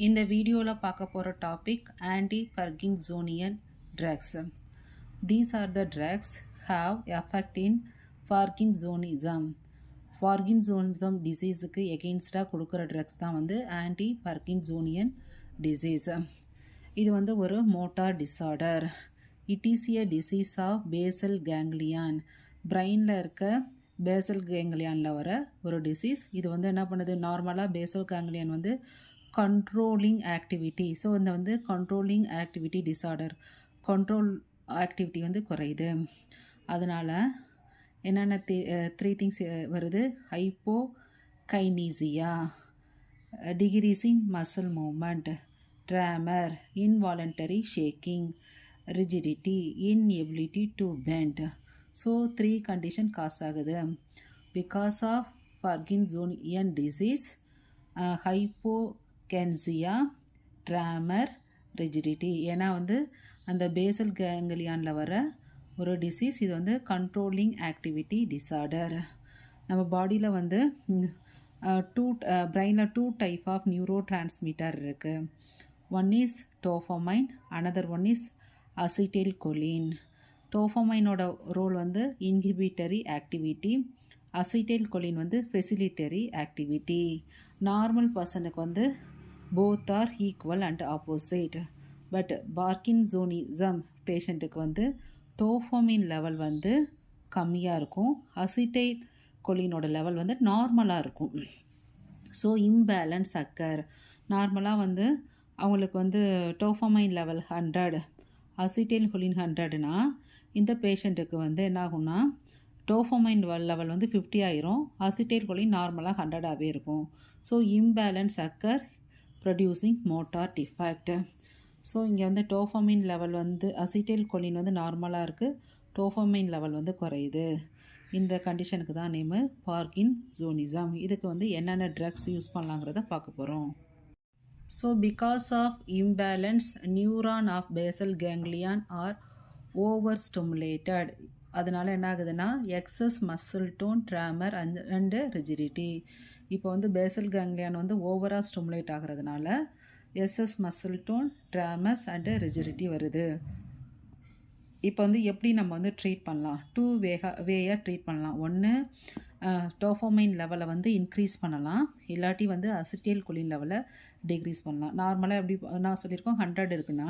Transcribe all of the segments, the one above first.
இந்த வீடியோவில் பார்க்க போகிற topic anti-Parkinsonian drugs. These are the drugs have effect in Parkinsonism. Parkinsonism டிசீஸுக்கு எகெயின்ஸ்டாக கொடுக்குற ட்ரக்ஸ் தான் வந்து anti-Parkinsonian டிசீஸ். இது வந்து ஒரு motor disorder. It is a disease of basal ganglion. பிரெயினில் இருக்க பேசல் கேங்லியானில் வர ஒரு டிசீஸ். இது வந்து என்ன பண்ணுது, நார்மலாக பேசல் கேங்லியான் வந்து கண்ட்ரோலிங் ஆக்டிவிட்டி. ஸோ இந்த வந்து controlling activity disorder, control activity வந்து குறையுது. அதனால் என்னென்ன த்ரீ திங்ஸ் வருது, hypokinesia, decreasing muscle movement, tremor, involuntary shaking, rigidity, inability to bend. So 3 condition cause ஆகுது. Because of Parkinsonian disease, hypokinesia, tremor, rigidity. ஏன்னா வந்து அந்த பேசல் கேங்லியானில் வர ஒரு டிசீஸ். இது வந்து கண்ட்ரோலிங் ஆக்டிவிட்டி டிஸார்டர். நம்ம பாடியில் வந்து பிரெயினில் 2 டைப் ஆஃப் நியூரோ டிரான்ஸ்மிட்டர் இருக்குது. One is dopamine, another one is acetylcholine. டோஃபமைனோட ரோல் வந்து இன்ஹிபிட்டரி ஆக்டிவிட்டி, அசிட்டைல்கோலின் வந்து ஃபெசிலிட்டரி ஆக்டிவிட்டி. நார்மல் பர்சனுக்கு வந்து both are equal and opposite. But Parkinsonism பேஷண்ட்டுக்கு வந்து டோஃபமைன் லெவல் வந்து கம்மியாக இருக்கும், அசிட்டைல்கோலினோட லெவல் வந்து நார்மலாக இருக்கும். So imbalance occur. நார்மலாக வந்து அவங்களுக்கு வந்து டோஃபமைன் லெவல் 100, அசிட்டைல்கோலின் 100னா இந்த பேஷண்ட்டுக்கு வந்து என்ன ஆகும்னா டோஃபமைன் லெவல் வந்து 50 ஆயிரும், அசிட்டைல்கோலின் நார்மலாக 100ஆகவே இருக்கும். So imbalance occur producing motor defect. So இங்கே வந்து டோஃபமைன் லெவல் வந்து அசிட்டைல்கோலின் வந்து நார்மலாக இருக்குது, டோஃபமைன் லெவல் வந்து குறையுது. இந்த கண்டிஷனுக்கு தான் நேமு பார்கின்சோனிசம். இதுக்கு வந்து என்னென்ன ட்ரக்ஸ் யூஸ் பண்ணலாங்கிறத பார்க்க போகிறோம். So because of imbalance, neuron of basal ganglion are over stimulated. அதனால் என்ன ஆகுதுன்னா excess muscle tone, tremor and rigidity. இப்போ வந்து பேசல் கேங்லியான் வந்து ஓவராக ஸ்டிமுலேட் ஆகிறதுனால excess muscle tone, tremors and rigidity வருது. இப்போ வந்து எப்படி நம்ம வந்து ட்ரீட் பண்ணலாம், 2 வேயாக ட்ரீட் பண்ணலாம். ஒன்று டோஃபமைன் லெவலை வந்து இன்க்ரீஸ் பண்ணலாம், இல்லாட்டி வந்து அசிட்டைல்கோலின் லெவலை டிக்ரீஸ் பண்ணலாம். நார்மலாக எப்படி நான் சொல்லியிருக்கோம் 100 இருக்குன்னா,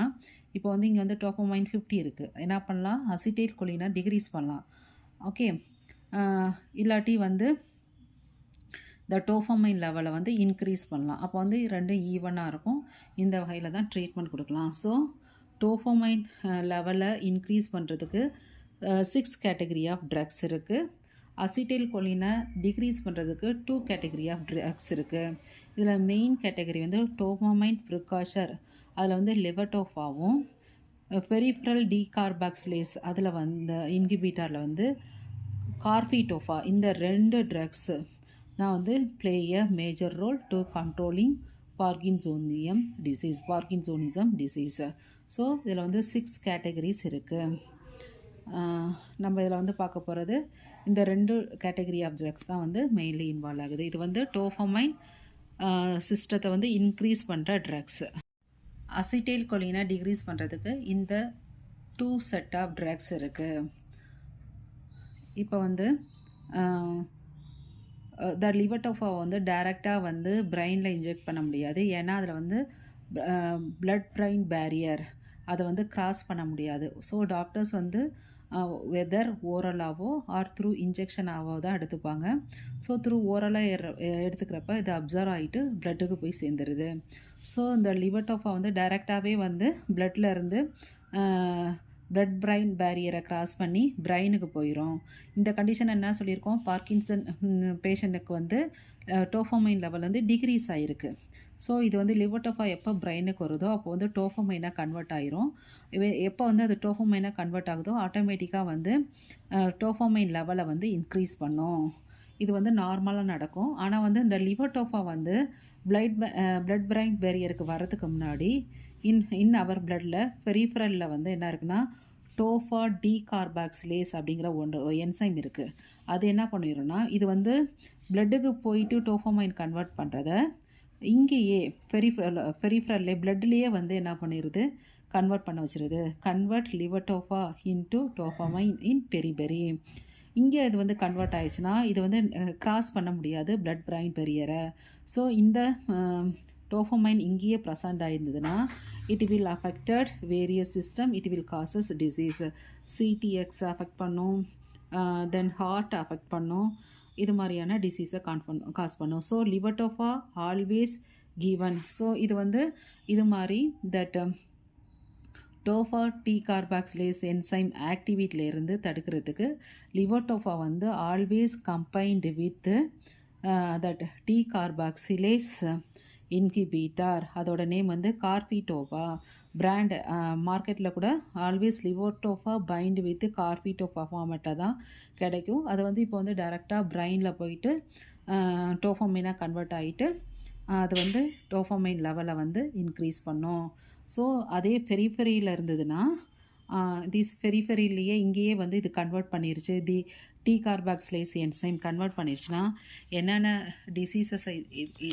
இப்போ வந்து இங்கே வந்து டோஃபமைன் 50 இருக்குது. என்ன பண்ணலாம், அசிட்டைல்கோலினை டிக்ரீஸ் பண்ணலாம். ஓகே, இல்லாட்டி வந்து இந்த டோஃபமைன் லெவலை வந்து இன்க்ரீஸ் பண்ணலாம். அப்போ வந்து ரெண்டும் ஈவனாக இருக்கும். இந்த வகையில் தான் ட்ரீட்மெண்ட் கொடுக்கலாம். ஸோ டோஃபமைன் லெவலை இன்க்ரீஸ் பண்ணுறதுக்கு 6 கேட்டகரி ஆஃப் ட்ரக்ஸ் இருக்குது. அசிட்டைல்கோலினை டிக்ரீஸ் பண்ணுறதுக்கு 2 கேட்டகரி ஆஃப் ட்ரக்ஸ் இருக்குது. இதில் மெயின் கேட்டகரி வந்து டோஃபமைன் ப்ரிகாஷர், அதில் வந்து லெவட்டோஃபாவும், பெரிஃபரல் டீகார்பாக்சிலேஸ் அதில் வந்து இன்ஹிபிட்டரில் வந்து கார்பிடோஃபா. இந்த 2 ட்ரக்ஸு தான் வந்து play a major role to controlling Parkinsonism disease. So இதில் வந்து 6 கேட்டகரிஸ் இருக்குது. நம்ம இதில் வந்து பார்க்க போகிறது இந்த 2 கேட்டகரி ஆஃப் ட்ரக்ஸ் தான் வந்து மெயின்லி இன்வால்வ் ஆகுது. இது வந்து டோஃபமைன் சிஸ்டத்தை வந்து இன்க்ரீஸ் பண்ணுற ட்ரக்ஸ். அசிட்டைல்கோலினை டிக்ரீஸ் பண்ணுறதுக்கு இந்த 2 செட் ஆஃப் ட்ரக்ஸ் இருக்குது. இப்போ வந்து த லிவட்டோஃபா வந்து டைரெக்டாக வந்து பிரெயினில் இன்ஜெக்ட் பண்ண முடியாது. ஏன்னா அதில் வந்து பிளட் பிரெயின் பேரியர் அதை வந்து கிராஸ் பண்ண முடியாது. ஸோ டாக்டர்ஸ் வந்து வெதர் ஓரலாகவோ ஆர் த்ரூ இன்ஜெக்ஷனாகவோ தான் எடுத்துப்பாங்க. ஸோ த்ரூ ஓரலாக எடுத்துக்கிறப்ப இது அப்சர்வ் ஆகிட்டு பிளட்டுக்கு போய் சேர்ந்துருது. ஸோ இந்த லிவட்டோஃபா வந்து டைரெக்டாகவே வந்து பிளட்டில் இருந்து பிளட் பிரெயின் பேரியரை கிராஸ் பண்ணி பிரெயினுக்கு போயிடும். இந்த கண்டிஷன் என்ன சொல்லியிருக்கோம், பார்க்கின்சன் பேஷண்ட்டுக்கு வந்து டோஃபமைன் லெவல் வந்து டிக்ரீஸ் ஆகிருக்கு. ஸோ இது வந்து லிவட்டோஃபா எப்போ பிரெயினுக்கு வருதோ அப்போ வந்து டோஃபமைனாக கன்வெர்ட் ஆயிரும். எப்போ வந்து அது டோஃபமைனாக கன்வெர்ட் ஆகுதோ ஆட்டோமேட்டிக்காக வந்து டோஃபமைன் லெவலை வந்து இன்க்ரீஸ் பண்ணும். இது வந்து நார்மலாக நடக்கும். ஆனால் வந்து இந்த லிவட்டோஃபா வந்து பிளட் பிரெயின் பேரியருக்கு வர்றதுக்கு முன்னாடி இன் அவர் பிளட்டில் பெரிஃபரலில் வந்து என்ன இருக்குன்னா டோஃபா டீகார்பாக்சிலேஸ் அப்படிங்கிற என்சைம் இருக்குது. அது என்ன பண்ணிடும்னா இது வந்து பிளட்டுக்கு போயிட்டு டோஃபமைன் கன்வெர்ட் பண்ணுறத இங்கேயே பெரிஃபரல்லே பிளட்லேயே வந்து என்ன பண்ணிடுது, கன்வெர்ட் பண்ண வச்சிருது. கன்வெர்ட் லிவர்டோஃபா இன்டு டோஃபாமைன் இன் பெரிபெரி. இங்கே இது வந்து கன்வெர்ட் ஆயிடுச்சுன்னா இது வந்து கிராஸ் பண்ண முடியாது பிளட் பிரைன் பெரியரை. ஸோ இந்த டோஃபமைன் இங்கேயே ப்ரெசண்ட் ஆயிருந்ததுன்னா it will affected various system, it will causes disease. CTX affect பண்ணும், தென் ஹார்ட் அஃபெக்ட் பண்ணும், இது மாதிரியான டிசீஸை காஸ் பண்ணும். So levodopa always given. So இது வந்து இது மாதிரி that dopa decarboxylase enzyme ஆக்டிவிட்டிலேருந்து தடுக்கிறதுக்கு லிவர்டோஃபா வந்து always combined with that decarboxylase inhibitor. அதோட நேம் வந்து கார்பிடோஃபா. பிராண்ட் மார்க்கெட்டில் கூட ஆல்வேஸ் லிவர்டோஃபா பைண்ட் வித் கார்பிடோஃபா ஃபார்மேட்டாக தான் கிடைக்கும். அது வந்து இப்போ வந்து டைரெக்டாக பிரைனில் போயிட்டு டோஃபமைனாக கன்வெர்ட் ஆகிட்டு அது வந்து டோஃபமைன் லெவலை வந்து இன்க்ரீஸ் பண்ணும். ஸோ அதே பெரிஃபெரியில் இருந்ததுன்னா திஸ் பெரிஃபெரியிலேயே இங்கேயே வந்து இது கன்வெர்ட் பண்ணிருச்சு, தி டி கார்பாக்சிலேஸ் என்சைம் கன்வெர்ட் பண்ணிருச்சுன்னா என்னென்ன diseases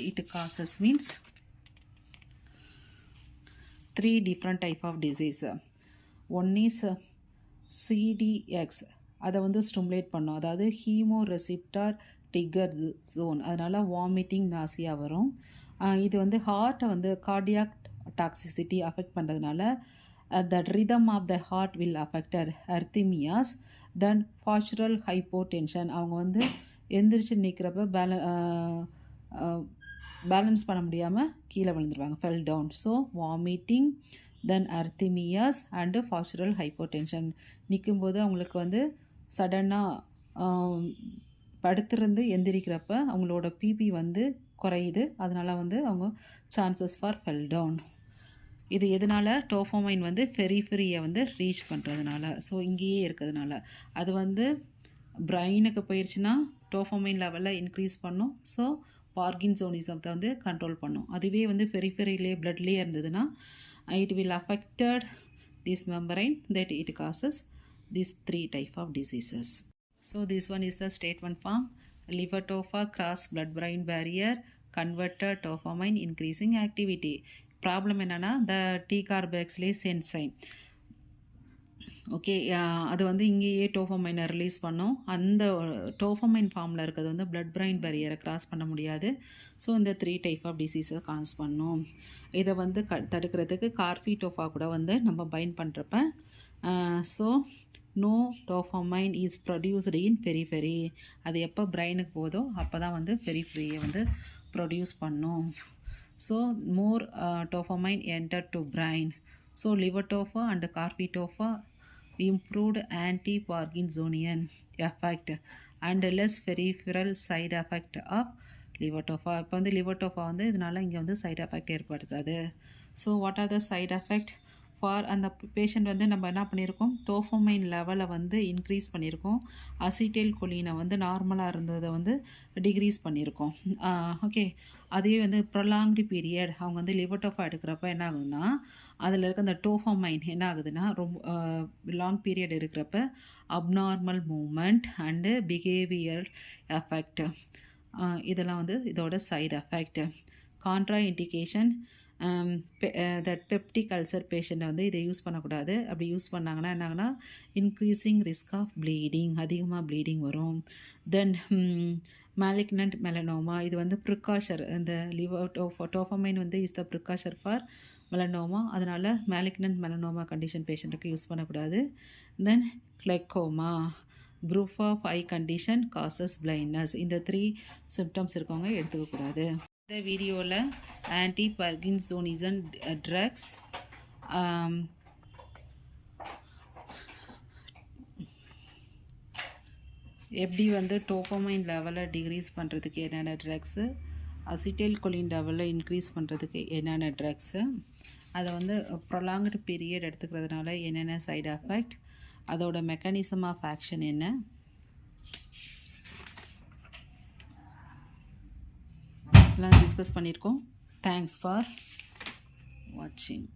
it causes means 3 different type of disease. One is CDX, அதை வந்து ஸ்டிமுலேட் பண்ணும், அதாவது ஹீமோ ரெசிப்டார் டிகர் ஜோன், அதனால் வாமிட்டிங் நாசியா வரும். இது வந்து ஹார்ட்டை வந்து கார்டியாக் டாக்ஸிசிட்டி அஃபெக்ட் பண்ணுறதுனால that rhythm of the heart will affected arrhythmias. then postural hypotension, அவங்க வந்து எந்திரிச்சு நிற்கிறப்ப பேலன்ஸ் பண்ண முடியாமல் கீழே விழுந்துருவாங்க, fell down. So vomiting, then arrhythmias and postural hypotension. நிற்கும்போது அவங்களுக்கு வந்து சடனாக படுத்திருந்து எந்திரிக்கிறப்ப அவங்களோட பிபி வந்து குறையுது, அதனால் வந்து அவங்க சான்சஸ் ஃபார் ஃபெல் டவுன். இது எதனால், டோஃபமைன் வந்து பெரிஃபெரியை வந்து ரீச் பண்ணுறதுனால. ஸோ இங்கேயே இருக்கிறதுனால அது வந்து பிரைனுக்கு போயிடுச்சுன்னா டோஃபமைன் லெவலில் இன்க்ரீஸ் பண்ணும். ஸோ பார்கின்சோனிசத்தை வந்து கண்ட்ரோல் பண்ணும். அதுவே வந்து பெரிஃபெரியிலே பிளட்லேயே இருந்ததுன்னா it will affected this membrane that it causes these 3 type of diseases. So this one is the statement form. Levodopa cross blood brain barrier, converted dopamine increasing activity. Problem என்னென்னா த D carboxylase enzyme, okay, அது வந்து இங்கேயே டோஃபமைனை release பண்ணும். அந்த dopamine ஃபார்மில் இருக்கிறது வந்து blood brain பேரியரை cross பண்ண முடியாது. ஸோ இந்த 3 டைப் ஆஃப் டிசீஸை காஸ் பண்ணும். இதை வந்து தடுக்கிறதுக்கு கார்பிடோஃபா கூட வந்து நம்ம பைண்ட் பண்ணுறப்ப so no dopamine is produced in periphery. அது எப்போ பிரைனுக்கு போதோ அப்போ தான் வந்து பெரிஃபெரியை வந்து ப்ரொடியூஸ் பண்ணும். So more dopamine entered to brain. So levodopa and carbidopa improved anti-Parkinsonian effect and less peripheral side effect of levodopa. இப்போ வந்து levodopa வந்து இதனால் இங்கே வந்து சைட் எஃபெக்ட் ஏற்படுத்தாது. So what are the side effect for அந்த patient வந்து நம்ம என்ன பண்ணியிருக்கோம், டோஃபமைன் லெவலை வந்து இன்க்ரீஸ் பண்ணியிருக்கோம், அசிட்டைல் கொலினை வந்து நார்மலாக இருந்ததை வந்து டிக்ரீஸ் பண்ணியிருக்கோம். ஓகே, அதுவே வந்து ப்ரொலாங்டு பீரியட் அவங்க வந்து லிவர்டோஃபா எடுக்கிறப்ப என்ன ஆகுதுன்னா அதில் இருக்க அந்த டோஃபமைன் என்ன ஆகுதுன்னா ரொம்ப லாங் பீரியட் இருக்கிறப்ப abnormal movement and behaviour effect, இதெல்லாம் வந்து இதோட side effect. Contraindication that peptic ulcer பேஷண்ட்டை வந்து இதை யூஸ் பண்ணக்கூடாது. அப்படி யூஸ் பண்ணாங்கன்னா என்னாங்கன்னா இன்க்ரீஸிங் ரிஸ்க் ஆஃப் ப்ளீடிங், அதிகமாக ப்ளீடிங் வரும். தென் மேலிக்னன்ட் மெலனோமா, இது வந்து ப்ரிகாஷர், இந்த டோஃபமைன் வந்து is the precursor for melanoma, அதனால் மேலிக்னன்ட் மெலனோமா கண்டிஷன் பேஷண்ட்டுக்கு யூஸ் பண்ணக்கூடாது. Then glaucoma, group of eye condition causes blindness, இந்த 3 சிம்டம்ஸ் இருக்கவங்க எடுத்துக்கக்கூடாது. இந்த வீடியோவில் ஆன்டி பார்கின்சோனிசம் ட்ரக்ஸ், எப்படி வந்து டோஃபமைன் லெவலை டிக்ரீஸ் பண்ணுறதுக்கு என்னென்ன ட்ரக்ஸு, அசிட்டைல் கொலின் லெவலை இன்க்ரீஸ் பண்ணுறதுக்கு என்னென்ன ட்ரக்ஸு, அதை வந்து ப்ரொலாங்டு பீரியட் எடுத்துக்கிறதுனால என்னென்ன சைடு எஃபெக்ட், அதோட மெக்கானிசம் ஆஃப் ஆக்ஷன் என்ன, எல்லாம் டிஸ்கஸ் பண்ணியிருக்கோம். தேங்க்ஸ் ஃபார் வாட்சிங்.